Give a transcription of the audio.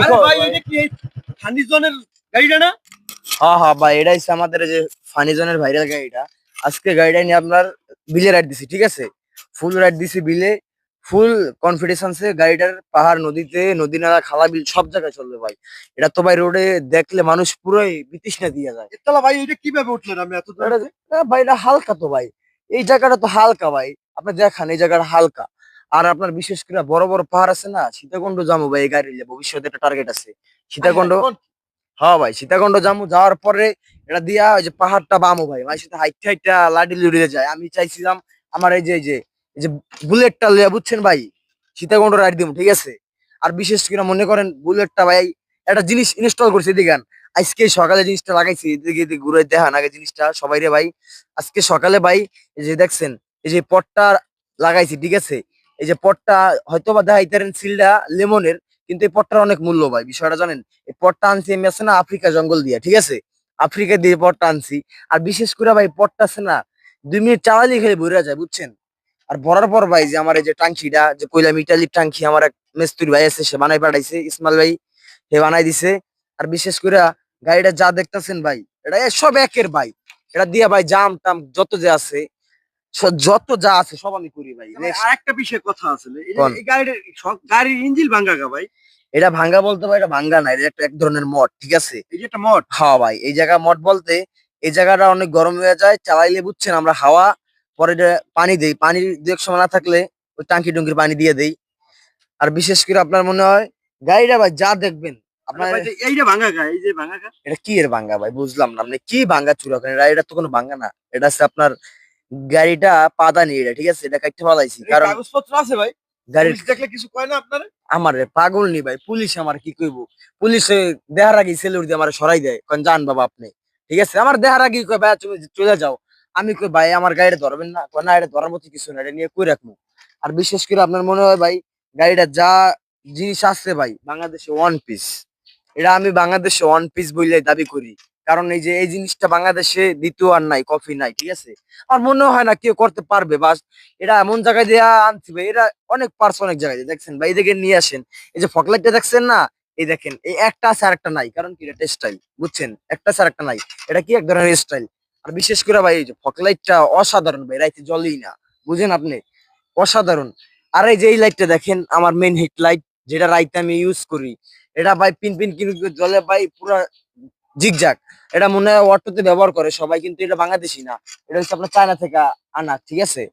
আরে ভাই এটা কি ফানি জোনের গাড়িটা না? হ্যাঁ হ্যাঁ ভাই, এটা হচ্ছে আমাদের এই যে ফানি জোনের ভাইরাল গাড়িটা। আজকে গাড়িটা নিয়ে আপনার বিলে রাইড দিছি, ঠিক আছে? ফুল রাইড দিছি বিলে, ফুল কনফিডেন্সে। গাড়িটার পাহাড়, নদীতে, নদী নালা, খালা বিল সব জায়গায় চলবে ভাই। এটা তো ভাই রোডে দেখলে মানুষ পুরোই বিতৃষ্ণা দিয়ে যায়। এতলা ভাই এটা কিভাবে উঠলেন আমি এত দূর? ভাই এটা হালকা তো ভাই, এই জায়গাটা তো হালকা ভাই। আপনি দেখান এই জায়গাটা হালকা। আর আপনার বিশেষ করে বড় বড় পাহাড় আছে না, সীতাকুণ্ড যাবো ভাই এই গাড়ি নিয়ে, ভবিষ্যতে একটা টার্গেট আছে সীতাকুণ্ড। হ্যাঁ ভাই, সীতাকুণ্ড যাবো, যাওয়ার পরে এটা দিয়া ওই যে পাহাড়টা বামো ভাই, মায়ের সাথে হাইটটা হাইটটা লাডি লুড়িয়ে যায়। আমি চাইছিলাম আমার এই যে বুলেটটা লইয়া, বুঝছেন ভাই, সীতাকুণ্ড রাইড দিব, ঠিক আছে? আর বিশেষ করে মনে করেন বুলেটটা ভাই একটা জিনিস ইনস্টল করছি, এদিকে আজকে সকালে জিনিসটা লাগাইছি, এদিকে এদিকে ঘুরে দেখান আগে জিনিসটা সবাই রে ভাই। আজকে সকালে ভাই এই যে দেখছেন, এই যে পটটা লাগাইছি, ঠিক আছে? এই যে পটটা হয়তো বা দেখাইতারেন সিলটা লেমনের, কিন্তু এই পটটার অনেক মূল্য ভাই, বিষয়টা জানেন? এই পটটা আনছি আমি আছে না আফ্রিকা জঙ্গল দিয়া, ঠিক আছে? আফ্রিকা দিয়ে পটটা আনছি। আর বিশেষ করে ভাই পটটা আছে না 2 মিনিট চালালে খেলে ভরে যায়, বুঝছেন? আর ভরার পর ভাই যে আমার এই যে টাঙ্কিটা যে কইলাম ইটালির টাঙ্কি, আমার এক মিস্ত্রি ভাই আছে, সে বানাই পাঠাইছে, ইসমাইল ভাই, হে বানাই দিছে। আর বিশেষ করে গাড়িটা যা দেখতেছেন ভাই, এটা সব একের ভাই। এটা দিয়ে ভাই জাম টাম যত যে আছে, যত যা আছে সব আমি করি ভাই। আর একটা বিষয় কথা আছে, কোন? এই গাড়ির গাড়ির ইঞ্জিন ভাঙা গা ভাই? এটা ভাঙ্গা বলতে ভাই, এটা ভাঙ্গা না, এটা একটা এক ধরনের মঠ, ঠিক আছে? এই যে একটা মঠ। হ্যাঁ ভাই, এই জায়গা মঠ বলতে এই জায়গাটা অনেক গরম হয়ে যায় চালাইলে, বুঝছেন? আমরা হাওয়া পরে এটা পানি দেই, পানি দু এক সময় না থাকলে ওই টাঙ্কি টুঙ্কির পানি দিয়ে দেই। আর বিশেষ করে আপনার মনে হয় গাড়িটা ভাই যা দেখবেন আপনার, ভাই এইটা ভাঙা গা, এই যে ভাঙা গা। এটা কি এর ভাঙ্গা ভাই বুঝলাম না, আপনি কি ভাঙ্গা চুরা করেন? এটা তো কোনো ভাঙ্গা না, এটা হচ্ছে আপনার গাড়িটা পাদানি, এটা ঠিক আছে? এটা কাটতে পালাইছি কারণ কাগজপত্র আছে ভাই? গাড়ির পুলিশ দেখলে কিছু কয় না আপনারা? আমার পাগল নি ভাই, পুলিশ আমার কি কইবো? পুলিশে দেহার আগে সেলুর দিয়ে আমার সরাই দেয়, কারণ জান বাবা আপনি, ঠিক আছে? আমার দেহার আগে কয় ভাই তুমি চলে যাও। আমি কই ভাই আমার গাড়িটা ধরবেন না, কয় না এটা ধরার মতো কিছু না, এটা নিয়ে কই রাখবো। আর বিশেষ করে আপনার মনে হয় ভাই গাড়িটা যা জিনিস আছে ভাই বাংলাদেশে ওয়ান পিস, এটা আমি বাংলাদেশে ওয়ান পিস বললে দাবি করি। কারণ এই যে এই জিনিসটা বাংলাদেশে দ্বিতীয় আর নাই, কফি নাই, ঠিক আছে? আর মনে হয় না কেউ করতে পারবে। বাস এটা এমন জায়গায় দিয়ে আনছি ভাই, এটা অনেক পার্স অনেক জায়গায় দিয়ে দেখছেন ভাই, এদিকে নিয়ে আসেন। এই যে ফকলাইটটা দেখছেন না, এই দেখেন এই একটা আছে আর একটা নাই, কারণ কি এটা স্টাইল, বুঝছেন? একটা আছে আর একটা নাই, এটা কি এক ধরনের স্টাইল। আর বিশেষ করে ভাই এই যে ফকলাইটটা অসাধারণ ভাই, রাইতে জ্বলেই না, বুঝেন আপনি? অসাধারণ। আর এই যে এই লাইটটা দেখেন, আমার মেইন হেডলাইট, যেটা রাইতে আমি ইউজ করি, এটা ভাই পিন পিন কিন্তু জ্বলে ভাই পুরা জিগজাগ। এটা মনে হয় অটোতে ব্যবহার করে সবাই, কিন্তু এটা বাংলাদেশি না, এটা হচ্ছে আপনার চায়না থেকে আনা, ঠিক আছে?